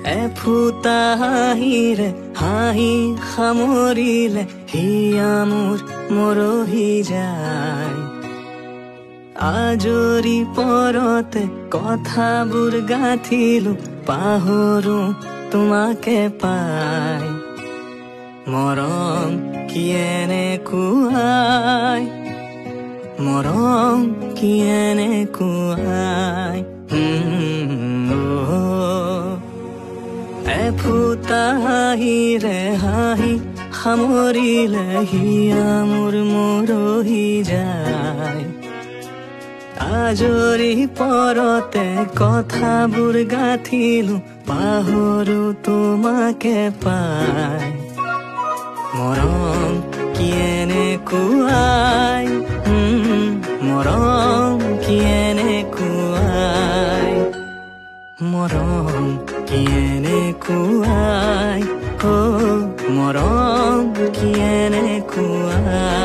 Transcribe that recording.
এফুটা হাঁহিৰে হাঁহি সামৰিলে হিয়া মোৰ মৰহি যায়। আজৰি পৰতে কথাবোৰ গাঁঠিলো পাহৰো তোমাকে পাই। মৰম কি এনেকুৱাই, মৰম কি এনেকুৱাই। এফুটা হাঁহিৰে হাঁহি সামৰিলে হিয়া মোৰ মৰহি যায়। আজৰি পৰতে কথাবোৰ গাঁঠিলো পাহৰো তোমাকে পাই। মৰম কি এনেকুৱাই, মৰম কি এনেকুৱাই, মৰম কি এনেকুৱাই, মৰম কি এনেকুৱাই।